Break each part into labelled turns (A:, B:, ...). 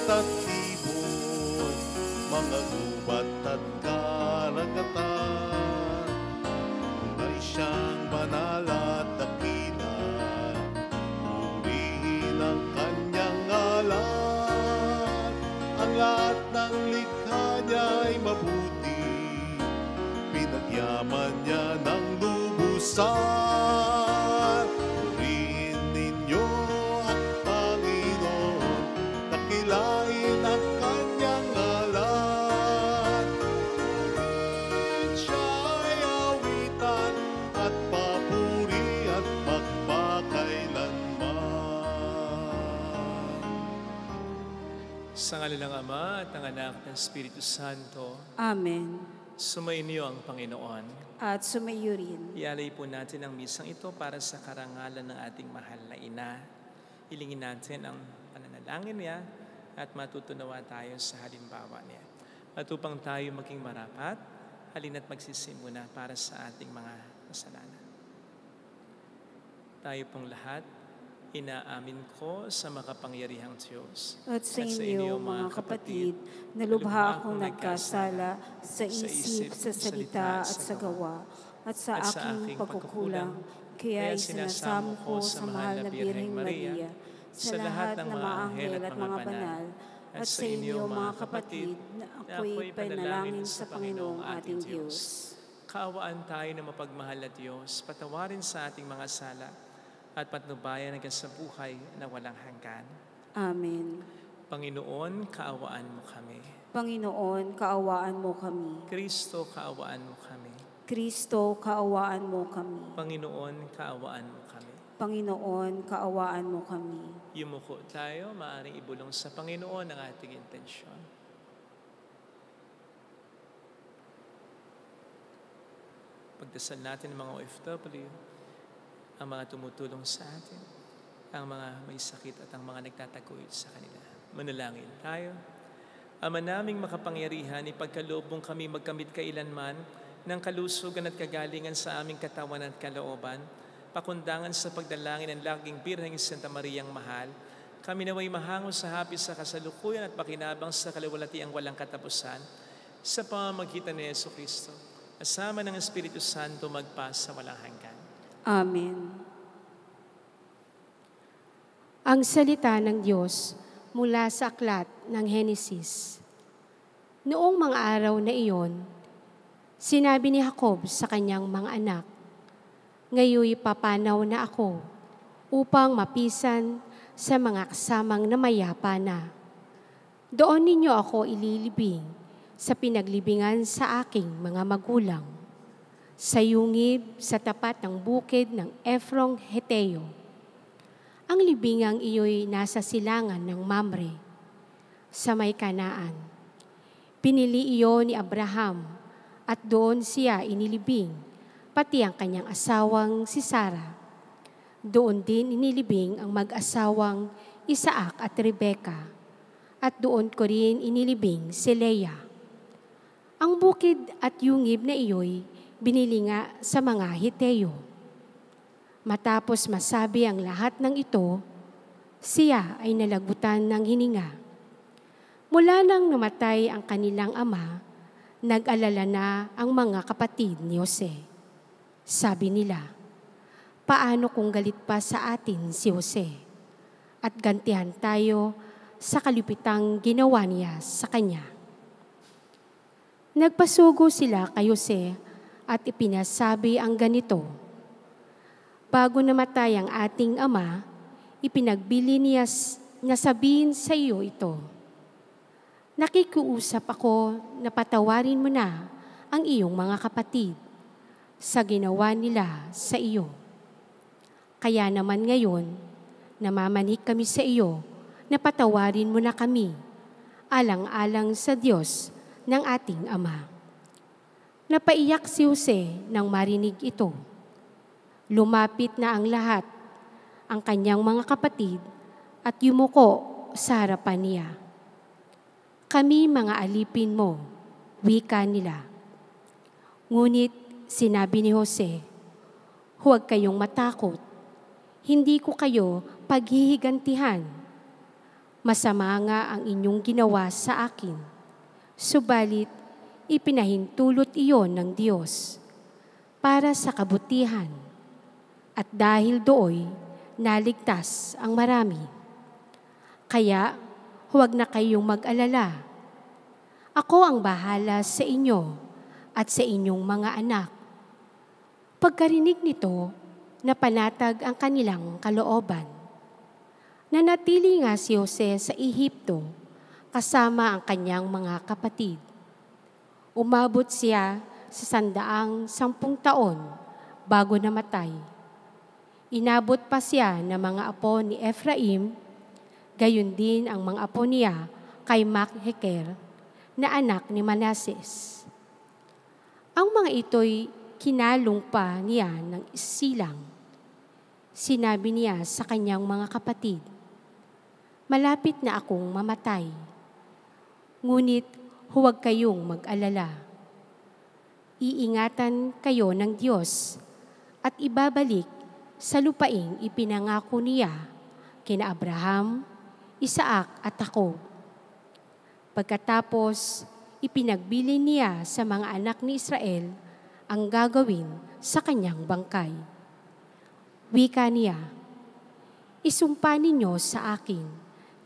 A: at ibon, mga gubat at karagatan. Tunay siyang banal at dakila, purihin ang kanyang ngalan. Ang lahat ng likha niya ay mabuti, pinagyaman niya ng lubusan. Purihin ninyo ang Panginoon, dakilain ang kanyang ngalan. Purihin siya ay awitan at papuri at magpakailanman.
B: Sa ngalan ng Ama at ng Anak at ng Espiritu Santo.
C: Amen.
B: Sumainyo ang Panginoon.
C: At sumayo rin.
B: Ialay po natin ang misang ito para sa karangalan ng ating mahal na Ina. Hilingin natin ang pananalangin niya at matutunawa tayo sa halimbawa niya. At upang tayo maging marapat, halina't magsisimula para sa ating mga kasalanan. Tayo pong lahat, inaamin ko sa makapangyarihang Diyos
C: At sa inyo, mga kapatid, na lubha akong nagkasala sa isip, sa salita at sa gawa, at sa aking pagkukulang. Kaya isinasamo ko sa mahal na Birheng Maria, sa lahat ng mga anghel at mga banal, at sa inyo, mga kapatid, na ako'y panalangin sa Panginoong ating Diyos.
B: Kaawaan tayo na mapagmahal na Diyos, patawarin sa ating mga sala, at patnubayan hanggang sa buhay na walang hanggan.
C: Amen.
B: Panginoon, kaawaan mo kami.
C: Panginoon, kaawaan mo kami.
B: Kristo, kaawaan mo kami.
C: Kristo, kaawaan mo kami.
B: Panginoon, kaawaan mo kami.
C: Panginoon, kaawaan mo kami.
B: Yumuko tayo, maaaring ibulong sa Panginoon ang ating intensyon. Pagdasal natin ang mga OFW, ang mga tumutulong sa atin, ang mga may sakit at ang mga nagtataguyod sa kanila. Manalangin tayo. Ama naming makapangyarihan, ipagkaloob mong kami magkamit kailanman ng kalusugan at kagalingan sa aming katawan at kalooban, pakundangan sa pagdalangin ng laging Birheng Santa Mariang Mahal, kami naway mahango sa hapis sa kasalukuyan at pakinabang sa kaluwalhatiang walang katapusan, sa pamamagitan ni Jesucristo, kasama ng Espiritu Santo magpas sa walang hanggan.
C: Amen.
D: Ang salita ng Diyos mula sa aklat ng Henesis. Noong mga araw na iyon, sinabi ni Jacob sa kanyang mga anak, "Ngayoy papanaw na ako upang mapisan sa mga kasamang namayapa na. Doon ninyo ako ililibing sa pinaglibingan sa aking mga magulang, sa yungib sa tapat ng bukid ng Efrong Heteo. Ang libingang iyo'y nasa silangan ng Mamre, sa may Kanaan. Pinili iyon ni Abraham at doon siya inilibing, pati ang kanyang asawang si Sarah. Doon din inilibing ang mag-asawang Isaac at Rebeka, at doon ko rin inilibing si Leah. Ang bukid at yungib na iyo'y binili nga sa mga Hiteo. Matapos masabi ang lahat ng ito, siya ay nalagutan ng hininga. Mula nang namatay ang kanilang ama, nag-alala na ang mga kapatid ni Jose. Sabi nila, "Paano kung galit pa sa atin si Jose at gantihan tayo sa kalupitang ginawa niya sa kanya?" Nagpasugo sila kay Jose at ipinasabi ang ganito, "Bago namatay ang ating ama, ipinagbili niya na sabihin sa iyo ito, nakikiusap ako na patawarin mo na ang iyong mga kapatid sa ginawa nila sa iyo. Kaya naman ngayon, namamanhik kami sa iyo na patawarin mo na kami, alang-alang sa Diyos ng ating ama." Napaiyak si Jose nang marinig ito. Lumapit na ang lahat, ang kanyang mga kapatid, at yumuko sa harapan niya. "Kami mga alipin mo," wika nila. Ngunit sinabi ni Jose, "Huwag kayong matakot, hindi ko kayo paghihigantihan. Masama nga ang inyong ginawa sa akin, subalit ipinahintulot iyon ng Diyos para sa kabutihan, at dahil dooy naligtas ang marami. Kaya huwag na kayong mag-alala. Ako ang bahala sa inyo at sa inyong mga anak. Pagkarinig nito, napanatag ang kanilang kalooban. Nanatili nga si Jose sa Ehipto kasama ang kanyang mga kapatid. Umabot siya sa 110 taon bago namatay. Inabot pa siya ng mga apo ni Ephraim, gayon din ang mga apo niya kay Makheker na anak ni Manases. Ang mga ito'y kinalong pa niya ng silang. Sinabi niya sa kanyang mga kapatid, "Malapit na akong mamatay. Ngunit huwag kayong mag-alala. Iingatan kayo ng Diyos at ibabalik sa lupaing ipinangako niya kina Abraham, Isaac at Jacob." Pagkatapos, ipinagbili niya sa mga anak ni Israel ang gagawin sa kanyang bangkay. Wika niya, "Isumpa ninyo sa akin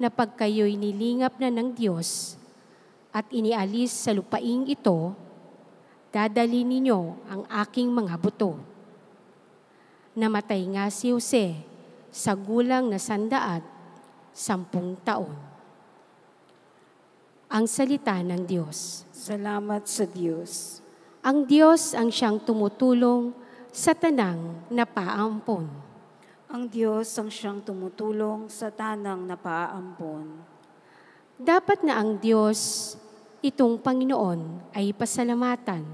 D: na pag kayo'y nilingap na ng Diyos at inialis sa lupaing ito, dadali ninyo ang aking mga buto." Namatay nga si Jose sa gulang na 110 taon. Ang salita ng Diyos.
C: Salamat sa Diyos.
D: Ang Diyos ang siyang tumutulong sa tanang napaampon.
C: Ang Diyos ang siyang tumutulong sa tanang napaampon.
D: Dapat na ang Diyos, itong Panginoon, ay pasalamatan.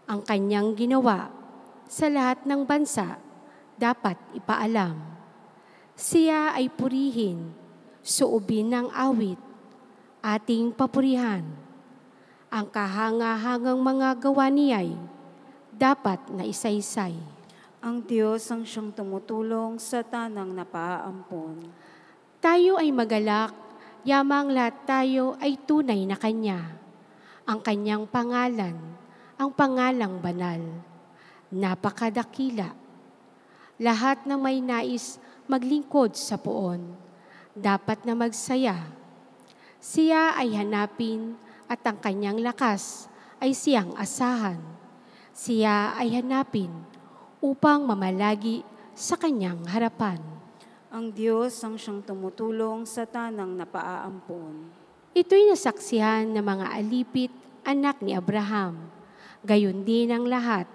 D: Ang kanyang ginawa sa lahat ng bansa dapat ipaalam. Siya ay purihin, suubin ng awit, ating papurihan. Ang kahanga-hangang mga gawa niya'y dapat na isaysay.
C: Ang Diyos ang siyang tumutulong sa tanang napaampon.
D: Tayo ay magalak, yamang lahat tayo ay tunay na Kanya. Ang Kanyang pangalan, ang pangalang banal, napakadakila. Lahat ng may nais maglingkod sa poon, dapat na magsaya. Siya ay hanapin at ang kanyang lakas ay siyang asahan. Siya ay hanapin upang mamalagi sa kanyang harapan.
C: Ang Diyos ang siyang tumutulong sa tanang napaampon.
D: Ito'y nasaksihan ng mga alipit, anak ni Abraham, gayon din ang lahat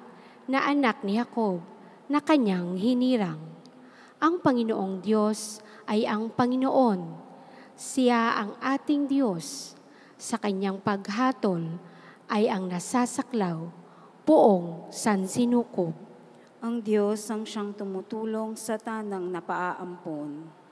D: na anak ni Jacob na kanyang hinirang. Ang Panginoong Diyos ay ang Panginoon. Siya ang ating Diyos. Sa kanyang paghatol ay ang nasasaklaw, poong sansinukob.
C: Ang Diyos ang siyang tumutulong sa tanang napaampon.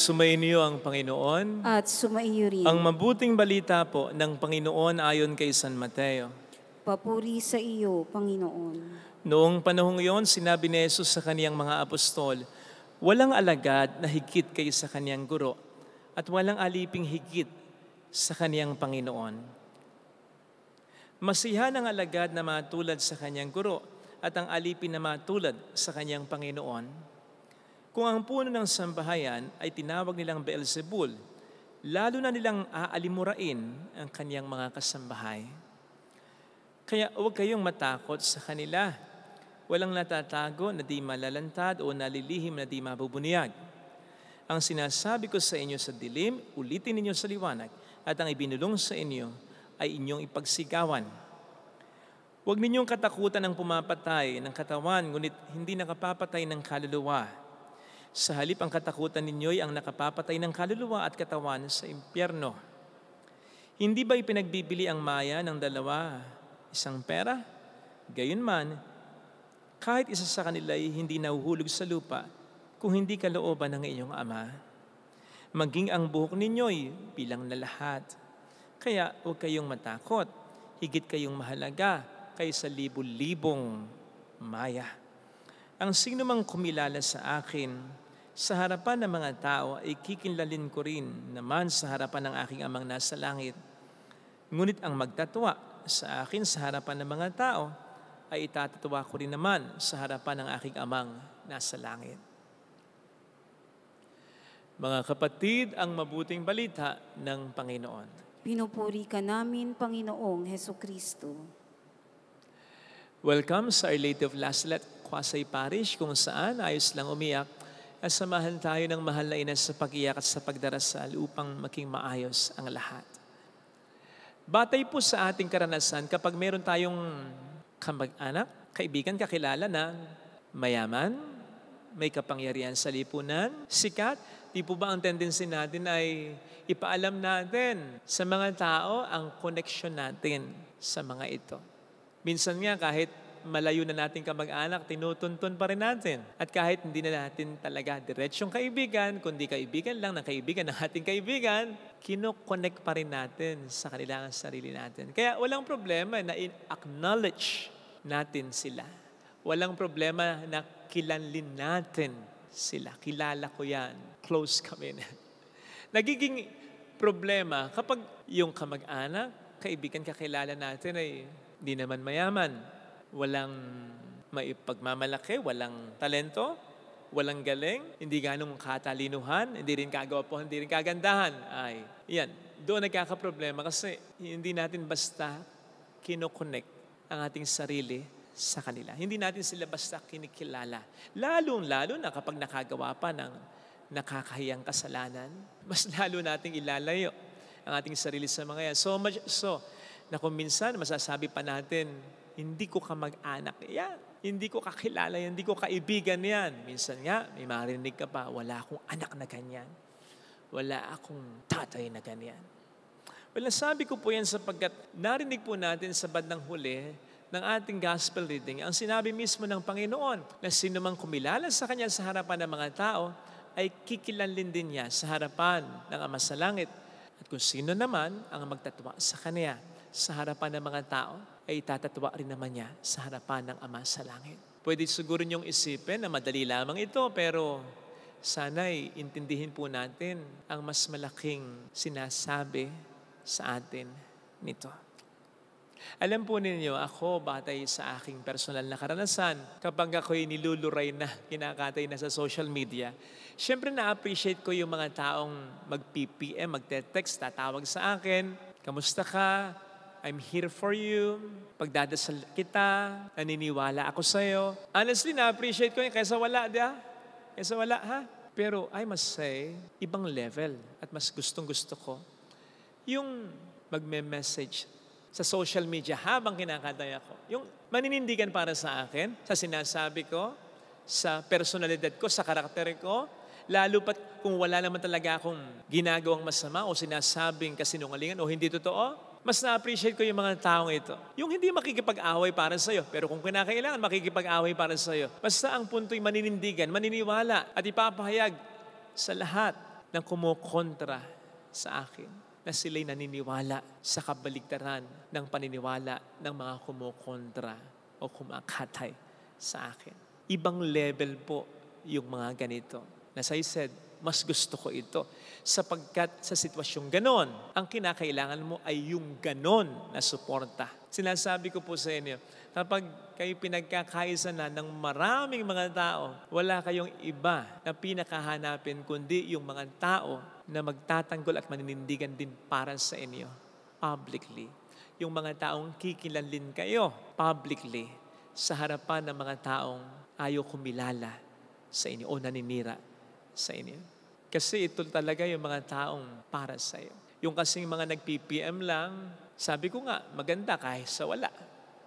B: Sumainyo ang Panginoon.
C: At sumaiyo rin.
B: Ang mabuting balita po ng Panginoon ayon kay San Mateo.
C: Papuri sa iyo, Panginoon.
B: Noong panahong iyon, sinabi ni Jesus sa kaniyang mga apostol, "Walang alagad na higit kaysa kaniyang guro, at walang aliping higit sa kaniyang Panginoon. Masiyahan ang alagad na matulad sa kaniyang guro, at ang alipin na matulad sa kaniyang Panginoon. Kung ang puno ng sambahayan ay tinawag nilang Beelzebul, lalo na nilang aalimurain ang kaniyang mga kasambahay. Kaya huwag kayong matakot sa kanila. Walang natatago na di malalantad o nalilihim na di mabubunyag. Ang sinasabi ko sa inyo sa dilim, ulitin ninyo sa liwanag, at ang ibinulong sa inyo ay inyong ipagsigawan. Huwag ninyong katakutan ang pumapatay ng katawan, ngunit hindi nakapapatay ng kaluluwa. Sa halip ang katakutan ninyo'y ang nakapapatay ng kaluluwa at katawan sa impyerno. Hindi ba ipinagbibili ang maya ng dalawa isang pera? Gayunman, kahit isa sa kanila ay hindi nahuhulog sa lupa kung hindi kalooban ng iyong Ama. Maging ang buhok ninyo'y bilang na lahat. Kaya huwag kayong matakot, higit kayong mahalaga kaysa libu-libong maya. Ang sino mang kumilala sa akin, sa harapan ng mga tao ay kikinlalin ko rin naman sa harapan ng aking Amang nasa langit. Ngunit ang magtatwa sa akin sa harapan ng mga tao ay itatatwa ko rin naman sa harapan ng aking Amang nasa langit. Mga kapatid, ang mabuting balita ng Panginoon.
C: Pinupuri ka namin, Panginoong Hesukristo.
B: Welcome sa Our Lady of Lasalet, Quasay Parish, kung saan ayos lang umiyak at samahan tayo ng mahal na ina sa pag-iyak at sa pagdarasal upang maging maayos ang lahat. Batay po sa ating karanasan, kapag meron tayong kamag-anak, kaibigan, kakilala na mayaman, may kapangyarihan sa lipunan, sikat, di po ba ang tendency natin ay ipaalam natin sa mga tao ang connection natin sa mga ito. Minsan nga kahit malayo na nating kamag-anak, tinutuntun pa rin natin. At kahit hindi na natin talaga diretsyong kaibigan, kundi kaibigan lang ng kaibigan ng ating kaibigan, kinoconnect pa rin natin sa kanilang sarili natin. Kaya walang problema na acknowledge natin sila. Walang problema na kilanlin natin sila. Kilala ko yan. Close kami na. Nagiging problema kapag yung kamag-anak, kaibigan, kakilala natin ay hindi naman mayaman. Walang maipagmamalaki, walang talento, walang galing, hindi ganong katalinuhan, hindi rin kagwapo, hindi rin kagandahan. Ay, yan. Doon nagkakaproblema kasi hindi natin basta kinoconnect ang ating sarili sa kanila. Hindi natin sila basta kinikilala. Lalo na kapag nakagawa pa ng nakakahiyang kasalanan, mas lalo nating ilalayo ang ating sarili sa mga yan. So much so, na kung minsan masasabi pa natin, hindi ko kamag-anak yan, hindi ko kakilala yan, hindi ko kaibigan yan. Minsan nga, may marinig ka pa, wala akong anak na ganyan. Wala akong tatay na ganyan. Well, nasabi ko po yan sapagkat narinig po natin sa bandang huli ng ating gospel reading, ang sinabi mismo ng Panginoon na sino mang kumilala sa Kanya sa harapan ng mga tao, ay kikilanlin din niya sa harapan ng Ama sa Langit. At kung sino naman ang magtatwa sa Kanya sa harapan ng mga tao, ay tatatwa rin naman niya sa harapan ng Ama sa Langit. Pwede siguro niyong isipin na madali lamang ito, pero sana'y intindihin po natin ang mas malaking sinasabi sa atin nito. Alam po ninyo, ako batay sa aking personal na karanasan, kapag ako'y niluluray na, kinakatay na sa social media, syempre na-appreciate ko yung mga taong mag-PPM, magte-text, tatawag sa akin, kamusta ka? I'm here for you. Pagdadasal kita, naniniwala ako sa'yo. Honestly, na-appreciate ko yun kaysa wala, di ha? Kaysa wala, ha? Pero I must say, ibang level at mas gustong-gusto ko yung magme-message sa social media habang kinakatay ako. Yung maninindigan para sa akin, sa sinasabi ko, sa personalidad ko, sa karakter ko, lalo pat kung wala naman talaga akong ginagawang masama o sinasabing kasinungalingan o hindi totoo, mas na-appreciate ko yung mga taong ito. Yung hindi makikipag-away para sa'yo, pero kung kinakailangan, makikipag-away para sa'yo. Basta ang punto'y maninindigan, maniniwala at ipapahayag sa lahat ng kumukontra sa akin na sila'y naniniwala sa kabaligtaran ng paniniwala ng mga kumukontra o kumakatay sa akin. Ibang level po yung mga ganito. As I said, mas gusto ko ito sapagkat sa sitwasyong ganon, ang kinakailangan mo ay yung ganon na suporta. Sinasabi ko po sa inyo, kapag kayo pinagkakaisa na ng maraming mga tao, wala kayong iba na pinakahanapin kundi yung mga tao na magtatanggol at maninindigan din para sa inyo publicly. Yung mga taong kikilanlin kayo publicly sa harapan ng mga taong ayaw kumilala sa inyo o naninira sa inyo. Kasi ito talaga yung mga taong para sa iyo. Yung kasing mga nag-PPM lang, sabi ko nga, maganda kahit sa wala.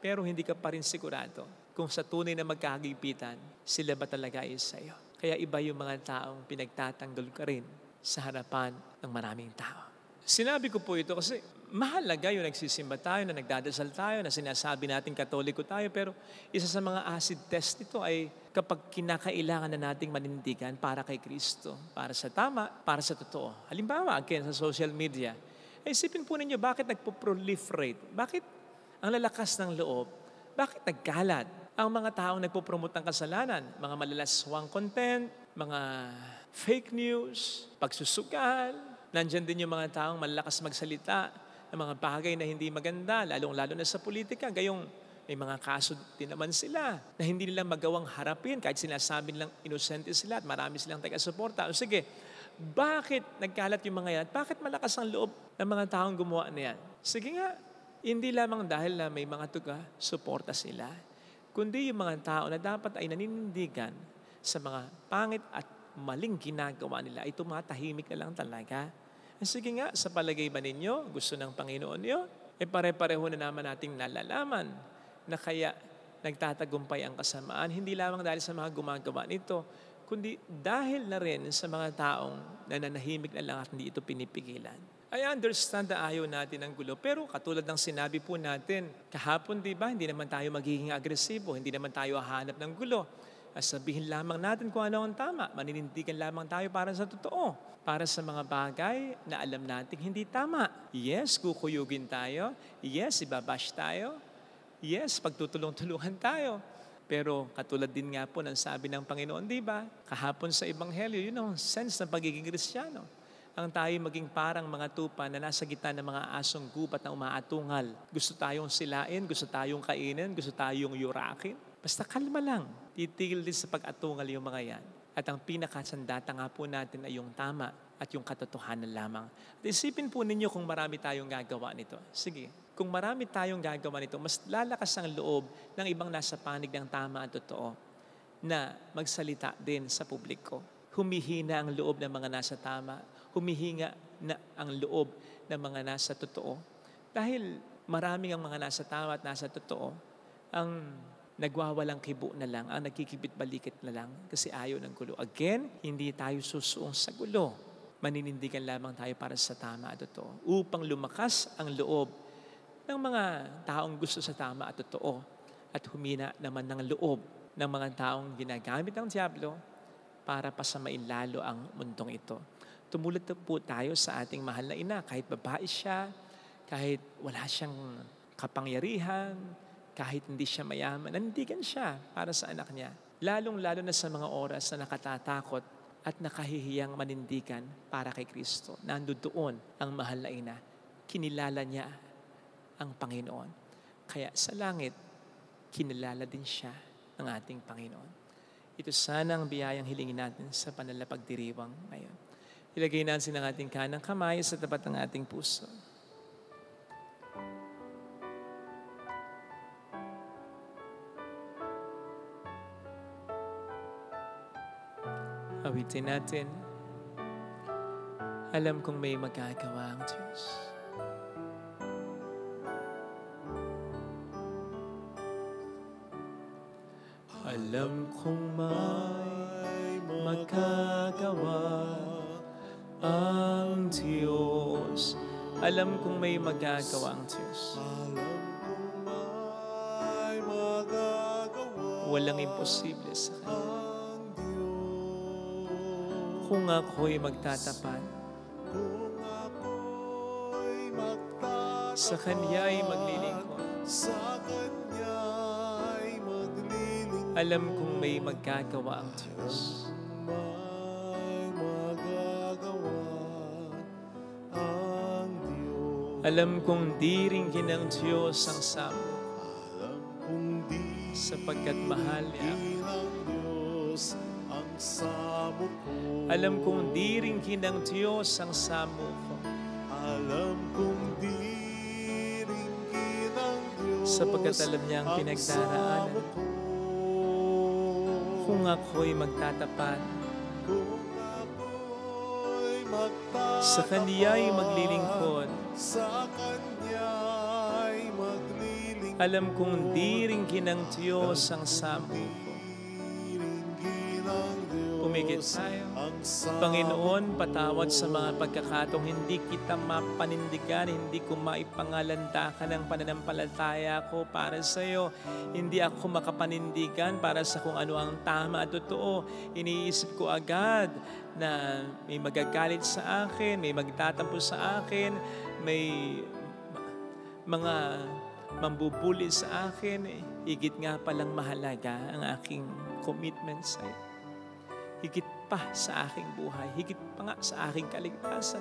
B: Pero hindi ka pa rin sigurado kung sa tunay na magkagipitan, sila ba talaga ay sa iyo. Kaya iba yung mga taong pinagtatanggol ka rin sa harapan ng maraming tao. Sinabi ko po ito kasi mahalaga yung nagsisimba tayo, na nagdadasal tayo, na sinasabi natin Katoliko tayo, pero isa sa mga acid test nito ay kapag kinakailangan na nating manindigan para kay Kristo, para sa tama, para sa totoo. Halimbawa, again, sa social media, isipin po ninyo bakit nagpo-proliferate, bakit ang lalakas ng loob, bakit nagkalat ang mga taong nagpo-promote ng kasalanan, mga malalaswang content, mga fake news, pagsusugal. Nandyan din yung mga taong malakas magsalita ng mga bagay na hindi maganda, lalong-lalo na sa politika. Gayong may mga kaso din naman sila na hindi nila magawang harapin kahit sinasabi nilang inosente sila at marami silang taga-suporta. O sige, bakit nagkalat yung mga yan? Bakit malakas ang loob ng mga taong gumawa na yan? Sige nga, hindi lamang dahil na may mga suporta sila, kundi yung mga tao na dapat ay naninindigan sa mga pangit at maling ginagawa nila ay tumatahimik na lang talaga. Sige nga, sa palagay ba ninyo, gusto ng Panginoon yun? Pare-pareho na naman nating nalalaman na kaya nagtatagumpay ang kasamaan, hindi lamang dahil sa mga gumagawa nito, kundi dahil na rin sa mga taong nananahimik na lang at hindi ito pinipigilan. I understand na ayaw natin ng gulo, pero katulad ng sinabi po natin, kahapon diba, hindi naman tayo magiging agresibo, hindi naman tayo hahanap ng gulo. Sabihin lamang natin kung ano ang tama, maninindigan lamang tayo para sa totoo, para sa mga bagay na alam natin hindi tama. Yes, kukuyugin tayo. Yes, ibabash tayo. Yes, pagtutulong-tulungan tayo. Pero katulad din nga po ng sabi ng Panginoon, diba? Kahapon sa Ebanghelyo, yun ang sense ng pagiging Kristiyano. Ang tayo maging parang mga tupa na nasa gitna ng mga asong gubat na umaatungal. Gusto tayong silain, gusto tayong kainin, gusto tayong yurakin. Basta kalma lang. Titigil din sa pag-atungal yung mga yan. At ang pinakasandata nga po natin ay yung tama at yung katotohanan lamang. At isipin po ninyo kung marami tayong gagawa nito. Sige, kung marami tayong gagawa nito, mas lalakas ang loob ng ibang nasa panig ng tama at totoo na magsalita din sa publiko. Humihina ang loob ng mga nasa tama. Humihinga na ang loob ng mga nasa totoo. Dahil maraming ang mga nasa tama at nasa totoo, ang nagwawalang kibo na lang, ang nagkikibit-balikit na lang kasi ayaw ng gulo. Again, hindi tayo susuong sa gulo. Maninindigan lamang tayo para sa tama at totoo. Upang lumakas ang loob ng mga taong gusto sa tama at totoo at humina naman ng loob ng mga taong ginagamit ng diablo para pasamain lalo ang mundong ito. Tumulad po tayo sa ating mahal na ina, kahit babae siya, kahit wala siyang kapangyarihan, kahit hindi siya mayaman, nandigan siya para sa anak niya. Lalong-lalo na sa mga oras na nakatatakot at nakahihiyang manindigan para kay Kristo. Nandoon ang mahal na ina. Kinilala niya ang Panginoon. Kaya sa langit, kinilala din siya ng ating Panginoon. Ito sana ang biyayang hilingin natin sa panalapagdiriwang ngayon. Ilagay natin ang ating kanang kamay sa tapat ng ating puso. Awitin natin. Alam kong may magagawa ang Diyos. Alam kong may magagawa ang Diyos. Alam kong may magagawa ang Diyos. Walang imposible sa Kanya. Kung ako'y magtatapat, sa Kanya'y maglilingkod. Alam kong may magagawa ang Diyos. Alam kong di ringgin ng Diyos ang samo, sapagkat mahal niya alam kong di ringgin ng Diyos ang samo ko.
A: Alam kong di ringgin ng Diyos
B: sapagkat alam niya ang pinagdaraanan. Kung ako'y magtatapat, sa Kaniya'y maglilingkod. Alam kong di ringgin ng Diyos ang samo ko. Pumikit tayo.
A: ang
B: Panginoon, patawad sa mga pagkakataong hindi kita mapanindigan, hindi ko maipangalandakan ang pananampalataya ko para sa iyo. Hindi ako makapanindigan para sa kung ano ang tama at totoo. Iniisip ko agad na may magagalit sa akin, may magtatampo sa akin, may mga mambubuli sa akin. Higit nga palang mahalaga ang aking commitment sa iyo. Higit pa sa aking buhay, higit pa nga sa aking kaligtasan.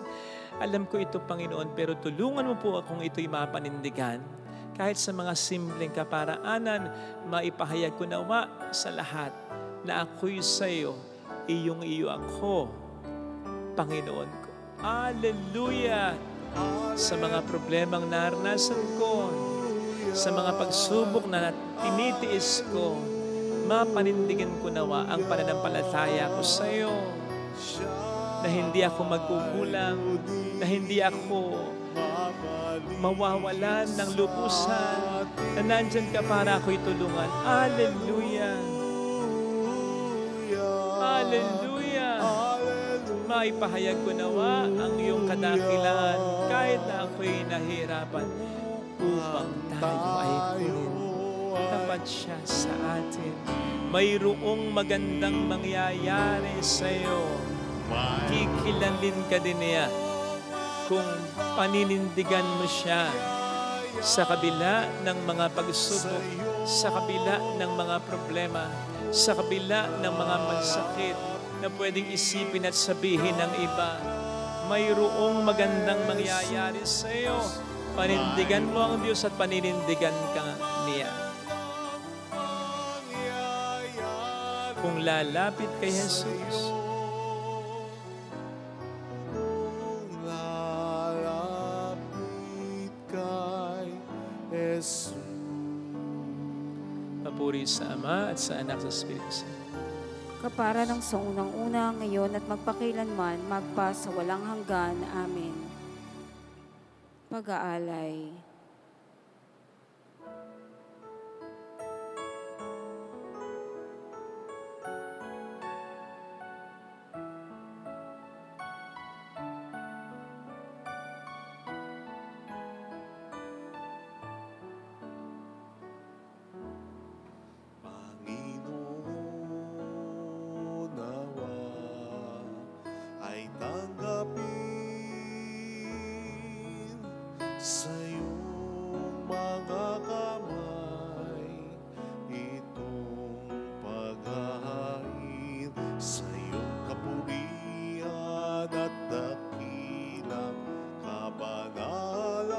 B: Alam ko ito, Panginoon, pero tulungan mo po akong ito'y mapanindigan. Kahit sa mga simpleng kaparaanan, maipahayag ko nawa sa lahat na ako'y sa iyo, iyong iyo ako, Panginoon ko. Hallelujah! Sa mga problemang naranasan ko, sa mga pagsubok na tinitiis ko, mapanindigan ko nawa ang pananampalataya ko sa iyo, na hindi ako magkukulang, na hindi ako mawawalan ng lubusan, na nandyan ka para ako'y tulungan. Hallelujah! Hallelujah! Maipahayag ko nawa ang iyong kadakilaan kahit na ako'y nahirapan upang tayo ay kunin. Tapat siya sa atin. Mayroong magandang mangyayari sa iyo. Kikilanlin ka din niya kung paninindigan mo siya sa kabila ng mga pagsubok, sa kabila ng mga problema, sa kabila ng mga mansakit na pwedeng isipin at sabihin ng iba. Mayroong magandang mangyayari sa iyo. Panindigan mo ang Diyos at paninindigan ka niya. Kung lalapit kay Jesus, papuri sa Ama at sa Anak sa Espiritu Santo.
C: Kapara ng sa unang-una, ngayon at magpakailanman, magpa sa walang hanggan. Amen. Pag-aalay.
A: Panginoon, nawa ay tanggapin sa iyong mga kamay itong paghahain sa iyong kapurihan at dakilang kabanalan.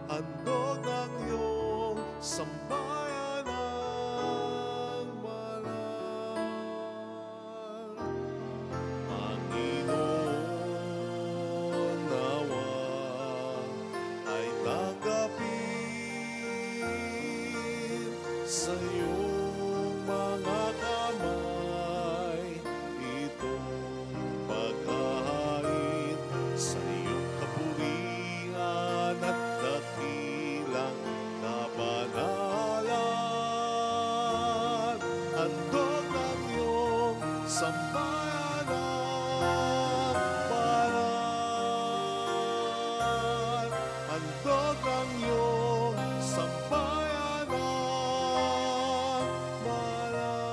A: Handog ng iyong sambayan ang banal. Panginoon, nawa ay tanggapin sa iyong mga kamay itong paghahain sa iyong kapurihan at dakilang kabanalan. Handog ng iyong sambayan ang banal. Handog ng iyong sambayan ang banal.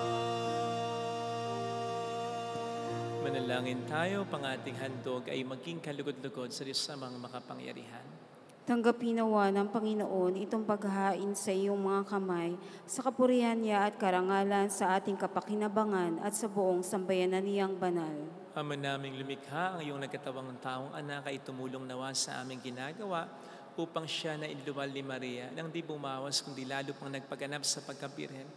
B: Manalangin tayo, pang ating handog ay maging kalugod-lugod sa Diyos sa mga makapangyarihan.
C: Tanggapin nawa ng Panginoon itong paghahain sa iyong mga kamay, sa kapurihan niya at karangalan sa ating kapakinabangan at sa buong sambayanan niyang banal.
B: Ama naming lumikha, ang iyong nagkatawang taong anak ay tumulong nawa sa aming ginagawa upang siya na iniluwal ni Maria nang di bumawas kundi lalo pang nagpaganap sa pagkabirhen,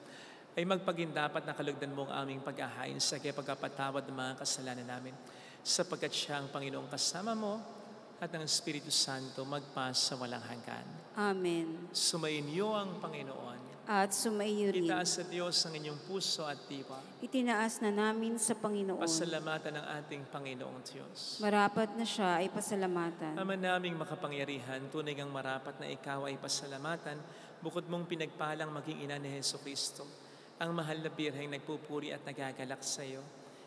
B: ay magpagindapat na kalugdan mo ang aming paghahain sa kaya pagkapatawad ng mga kasalanan namin, sapagkat siya ang Panginoong kasama mo at ang Espiritu Santo magpas sa walang hanggan.
C: Amen.
B: Sumainyo ang Panginoon.
C: At sumaiyo rin.
B: Itaas sa Diyos ang inyong puso at diwa.
C: Itinaas na namin sa Panginoon.
B: Pasalamatan ng ating Panginoong Diyos.
C: Marapat na siya ay pasalamatan.
B: Ama naming makapangyarihan, tunay ngang marapat na ikaw ay pasalamatan, bukod mong pinagpalang maging ina ni Jesucristo. ang mahal na birheng nagpupuri at nagagalak sa iyo.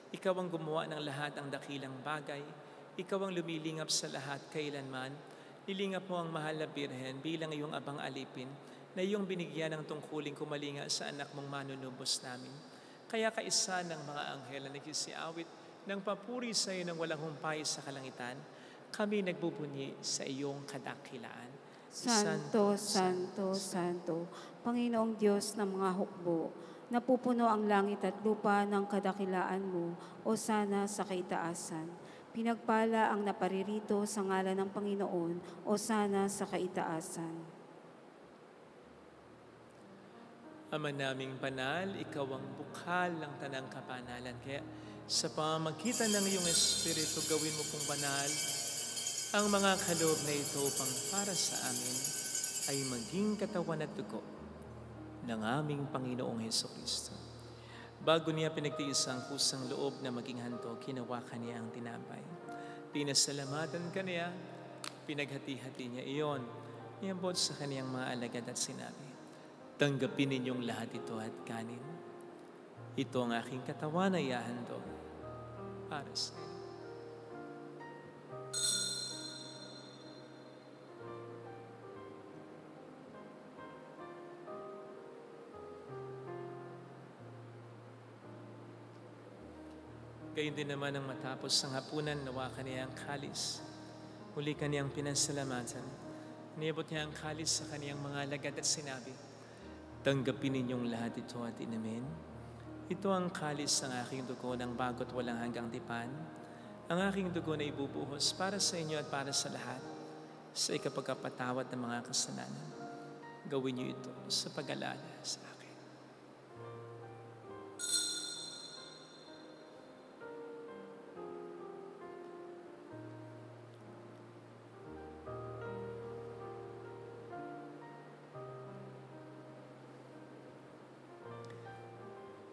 B: Ikaw ang gumawa ng lahat ng dakilang bagay. Ikaw ang lumilingap sa lahat kailanman. Nilingap mo ang mahal na birhen bilang iyong abang alipin na iyong binigyan ng tungkuling kumalinga sa anak mong manunubos namin. Kaya kaisa ng mga anghel na nagsisiawit ng papuri sa iyo ng walang humpay sa kalangitan, kami nagbubunyi sa iyong kadakilaan.
C: Santo, Santo, Santo, Panginoong Diyos ng mga hukbo, napupuno ang langit at lupa ng kadakilaan mo, o sana sa kaitaasan. Pinagpala ang naparirito sa ngalan ng Panginoon, o sana sa kaitaasan.
B: Ama naming banal, ikaw ang bukal ng tanang kapanalan. Kaya sa pamamagitan ng iyong Espiritu, gawin mo pong banal ang mga kaloob na ito upang para sa amin ay maging katawan at dugo ng aming Panginoong Hesukristo. Bago niya pinagtiis ang kusang loob na maging handog, kinawakan niya ang tinapay. Pinasalamatan ka niya, pinaghati-hati niya iyon. Niambot sa kaniyang mga alagad at sinabi, tanggapin ninyong lahat ito at kanin. Ito ang aking katawan na ihahandog para sa inyo. Gayun din naman ang matapos ang hapunan, nawa kaniya ang kalis. Muli kaniyang pinasalamatan. Niabot niya ang kalis sa kaniyang mga alagad at sinabi, tanggapin ninyong lahat ito at inumin. Ito ang kalis ng aking dugo ng bago't walang hanggang tipan. Ang aking dugo na ibubuhos para sa inyo at para sa lahat sa ikapagpatawad ng mga kasalanan. Gawin niyo ito sa pag-alala sa akin.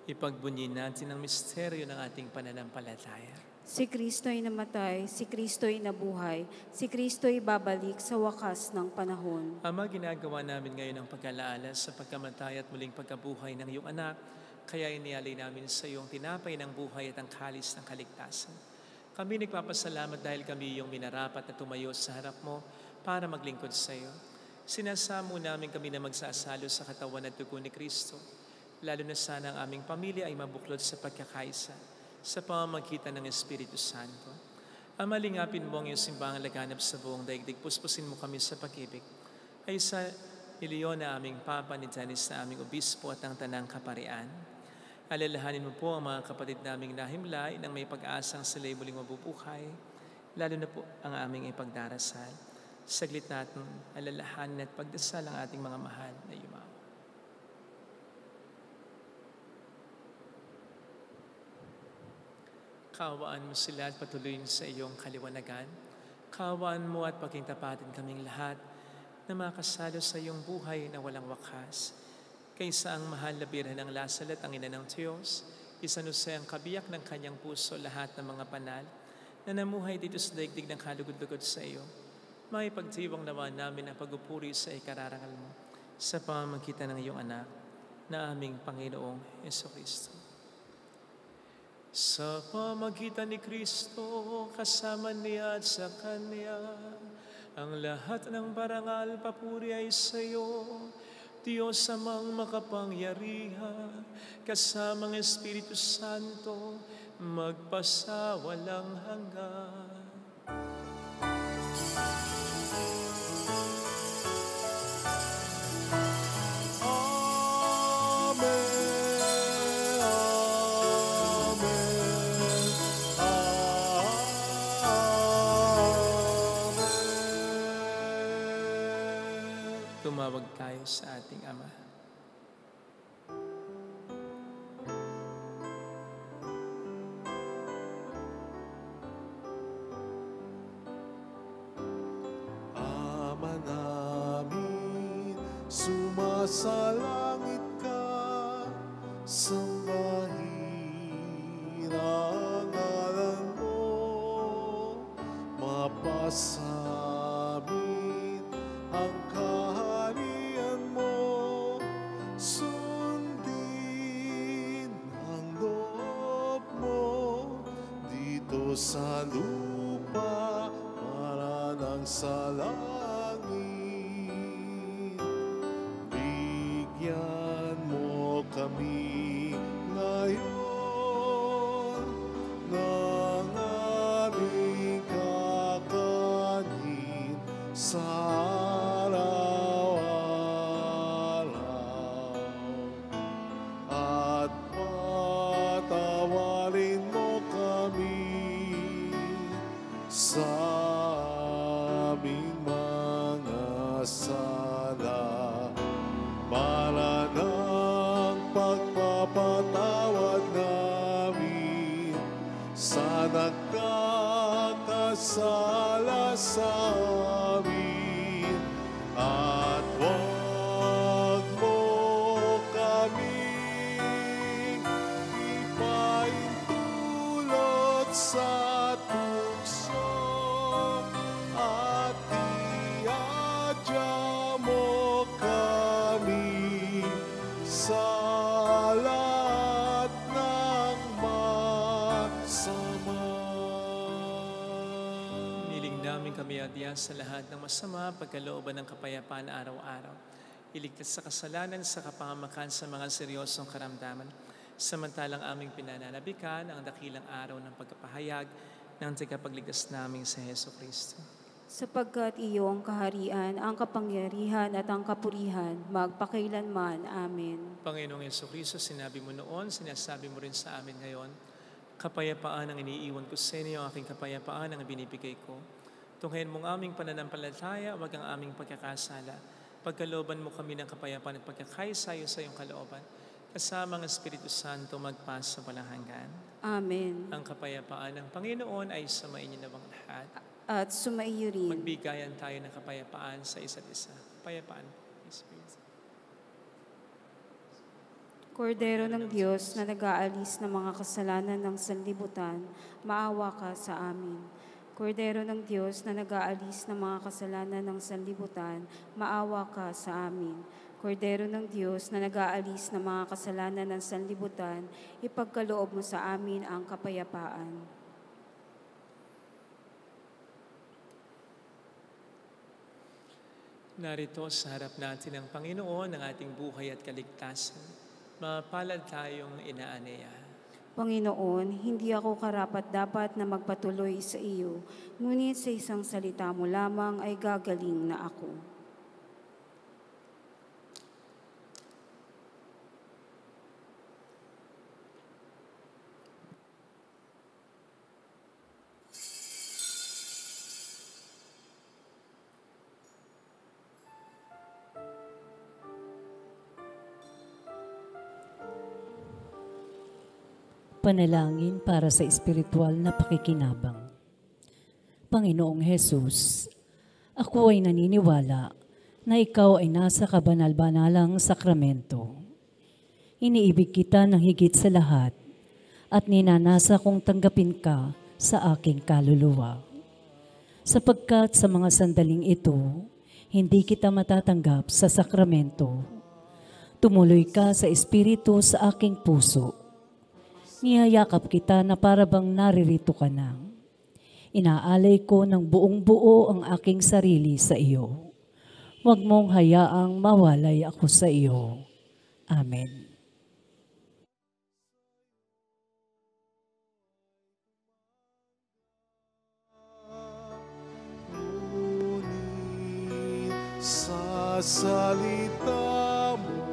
B: Ipagbunyi natin ang misteryo ng ating pananampalataya.
C: Si Kristo'y namatay, si Kristo'y nabuhay, si Kristo'y babalik sa wakas ng panahon.
B: Ama, ginagawa namin ngayon ang pag-alaala sa pagkamatay at muling pagkabuhay ng iyong anak, kaya inialay namin sa iyong tinapay ng buhay at ang kalis ng kaligtasan. Kami nagpapasalamat dahil kami iyong minarapat na tumayo sa harap mo para maglingkod sa iyo. Sinasamo namin kami na magsasalo sa katawan at dugo ni Kristo. Lalo na sana ang aming pamilya ay mabuklod sa pagkakaisa sa pamamagitan ng Espiritu Santo. Amalingapin mo ang iyong simbahang laganap sa buong daigdig. Puspusin mo kami sa pag-ibig. Ay sa Leon na aming Papa, ni Janice na aming Obispo at ang Tanang Kaparian. Alalahanin mo po ang mga kapatid naming nahimlay nang may pag-asang sila'y muling mabubuhay. Lalo na po ang aming ipagdarasal. Saglit natin alalahanin at pagdasal ang ating mga mahal na yumawa. Kaawaan mo sila at patuloyin sa iyong kaliwanagan. Kaawaan mo at pagkintapatin kaming lahat na makasalo sa iyong buhay na walang wakas. Kaysa ang mahal na birhen ng Lasalet, ang ina ng Diyos, isanusay ang kabiyak ng kanyang puso lahat ng mga banal na namuhay dito sa daigdig ng kalugod-lugod sa iyo. May pagtiwang nawa namin ang pagupuri sa ikararangal mo sa pamamagitan ng iyong anak na aming Panginoong Hesukristo. Sa pamagitan ni Kristo, kasama niya at sa Kanya, ang lahat ng parangal papuri ay sa iyo, Diyos amang makapangyarihan, kasamang Espiritu Santo, magpasawalang hanggan. Tumawag tayo sa ating Ama.
A: Ama namin, sumasalangit ka, sambahin ang ngalan mo, mapasamin ang kaharian mo, sundin sa lupa para nang sa langit. Bigyan mo kami ngayon ng aming kakanin sa araw-araw. At patawarin mo kami sa aming mga sala para ng pagpapatawad namin sa nagkakasala sa amin. At huwag mo kaming ipaintulot sa tukso at iadya mo kami sa lahat ng masama.
B: Niling namin kami adya sa lahat ng masama, pagkalooban ng kapayapaan araw-araw. Iligtas sa kasalanan, sa kapahamakan sa mga seryosong karamdaman. Samantalang aming pinananabikan ang dakilang araw ng pagkapahayag ng tagapagligtas naming sa Heso Kristo.
C: Sapagkat iyo ang kaharian, ang kapangyarihan at ang kapurihan, magpakailanman. Amen.
B: Panginoong Heso Kristo, sinabi mo noon, sinasabi mo rin sa amin ngayon, kapayapaan ang iniiwan ko sa inyo, aking kapayapaan ang binibigay ko. Tunghayan mong aming pananampalataya, wag ang aming pagkakasala. Pagkalooban mo kami ng kapayapaan at pagkakaisa-iyo sa iyong kalooban. Kasama ang Espiritu Santo magpas sa walang hanggan.
C: Amen.
B: Ang kapayapaan ng Panginoon ay sumainyo na bang lahat.
C: At sumaiyo rin.
B: Magbigayan tayo ng kapayapaan sa isa't isa. Kapayapaan. Spirit.
C: Kordero ng Diyos na nag-aalis ng mga kasalanan ng sanlibutan, maawa ka sa amin. Kordero ng Diyos na nag-aalis ng mga kasalanan ng sanlibutan, maawa ka sa amin. Kordero ng Diyos na nag-aalis ng mga kasalanan ng sanlibutan, ipagkaloob mo sa amin ang kapayapaan.
B: Narito sa harap natin ang Panginoon, ang ating buhay at kaligtasan. Mapalad tayong inaanaya.
C: Panginoon, hindi ako karapat-dapat na magpatuloy sa iyo, ngunit sa isang salita mo lamang ay gagaling na ako.
E: Panalangin para sa espiritual na pakikinabang. Panginoong Hesus, ako ay naniniwala na ikaw ay nasa kabanal-banalang sakramento. Iniibig kita ng higit sa lahat at ninanasa kong tanggapin ka sa aking kaluluwa. Sapagkat sa mga sandaling ito, hindi kita matatanggap sa sakramento. Tumuloy ka sa espiritu sa aking puso. Niyayakap kita na parabang naririto ka na. Inaalay ko ng buong buo ang aking sarili sa iyo. Huwag mong hayaang mawalay ako sa iyo. Amen.
A: Ngunit sa salita mo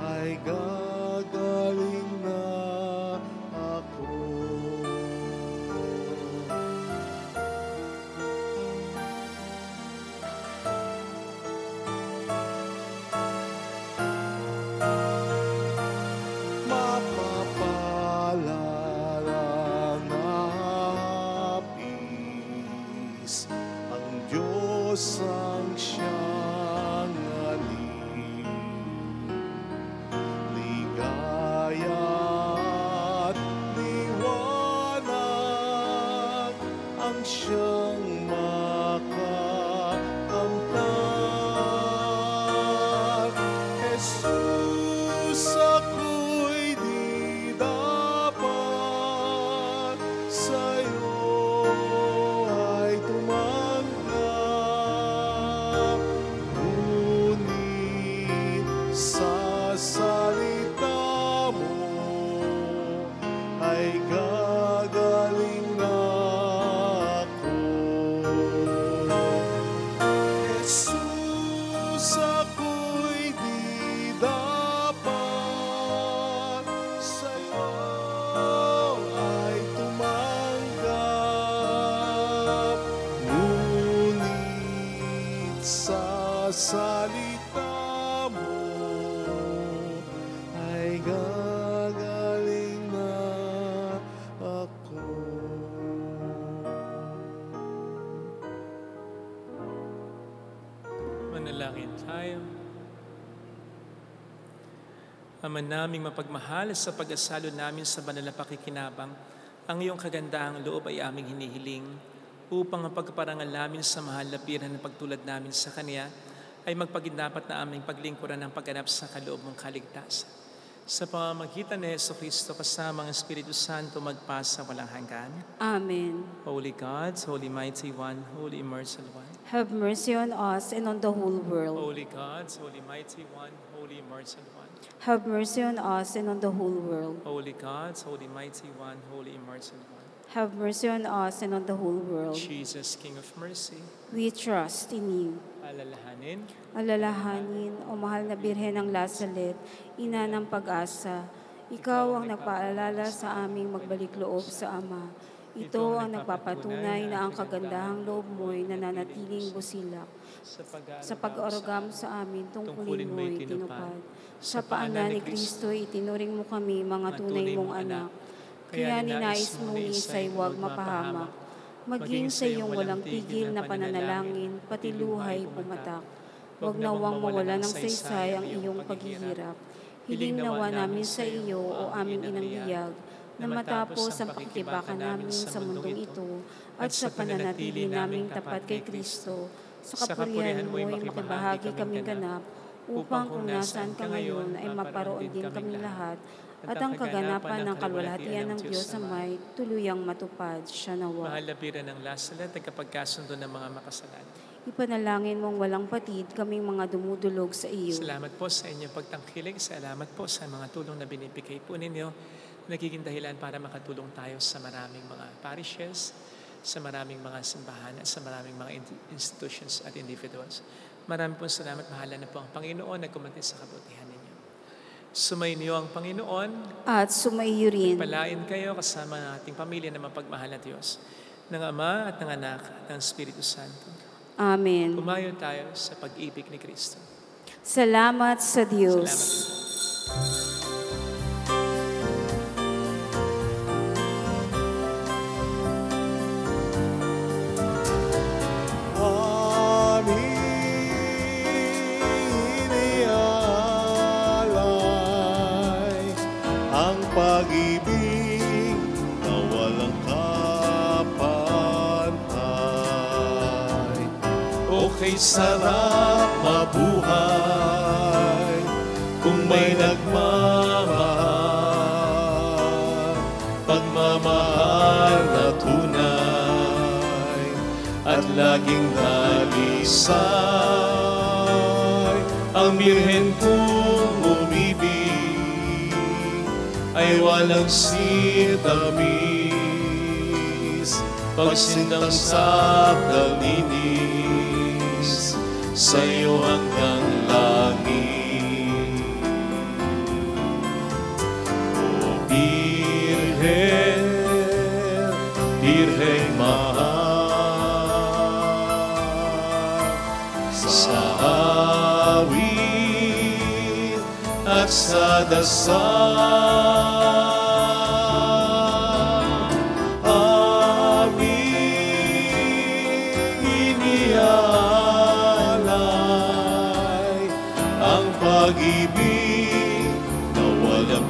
A: ay gagaling na ako. Mapapalala na hapis ang Diyos ang siyang alin. Ligaya at liwanag ang siyang makakamtan. Jesus, ako'y di dapat
B: tayo. Ama naming mapagmahal, sa pag-asalo namin sa banal na pakikinabang, ang iyong kagandahang loob ay aming hinihiling upang ang pagpaparangal namin sa mahal na birhen ng pagtulad namin sa Kanya ay magpagindapat na aming paglingkuran ng pagganap sa kaloob mong kaligtasan. Sa pamamagitan ni Jesucristo kasama ang Espiritu Santo magpasa walang hanggan.
C: Amen.
B: Holy God, Holy Mighty One, Holy Immortal One.
C: Have mercy on us and on the whole world.
B: Holy God, Holy Mighty One, Holy Immortal One.
C: Have mercy on us and on the whole world.
B: Holy God, Holy Mighty One, Holy Immortal One.
C: Have mercy on us and on the whole world.
B: Jesus, King of Mercy,
C: We trust in you.
B: alalahanin,
C: Alalahanin, o mahal na Birhen ng Lazaret, ina ng pag-asa, ikaw ang nagpaalala sa aming magbalik loob sa Ama. Ito ang nagpapatunay na ang kagandahang loob mo'y nananatiling busilak. Sa pag-orogam sa amin, tungkulin mo'y tinupad. Sa paanan ni Kristo, itinuring mo kami mga tunay mong anak. Kaya ninais mong isa'y huwag mapahamak. Maging sa iyong walang tigil na pananalangin, pati luhay pumatak. Huwag nawang mawala ng saysay ang iyong paghihirap. Hiling nawa namin sa iyo o aming inangbiyag, na matapos ang pakikibaka namin sa mundong ito at sa pananatili naming tapat kay Kristo, sa kapurihan mo'y makibahagi kaming ganap, upang kung nasaan ka ngayon ay maparoon din kaming lahat, at ang kaganapan ng kalwalhatian ng Diyos Amay tuluyang matupad siya nawa.
B: mahal na birhen ng Lazaret, nagkapagkasundo ng mga makasalanan.
C: Ipanalangin mong walang patid kaming mga dumudulog sa iyo.
B: Salamat po sa inyong pagtangkilik. Salamat po sa mga tulong na binibigay po ninyo. Nagiging dahilan para makatulong tayo sa maraming mga parishes, sa maraming mga simbahan, at sa maraming mga institutions at individuals. Marami po salamat. Mahala na po ang Panginoon na kumanti sa kabutihan ninyo. Sumainyo ang Panginoon.
C: At sumaiyo rin.
B: Palain kayo kasama ng ating pamilya na mapagmahal na Diyos, ng Ama at ng Anak at ng Espiritu Santo.
C: Amen.
B: Pumayo tayo sa pag-ibig ni Kristo.
C: Salamat sa Diyos.
B: Salamat.
A: Pag-ibig na walang kapantay. Okay, sarap mabuhay kung may nagmamahal. Pagmamahal na tunay at laging dalisay. Ang Birhen kong umibig ay walang sitamis, pagsindang sa kalinis, sa iyo hanggang langit. O Birhen, Birhen mahal, sa awit at sa dasal, pag-ibig na walang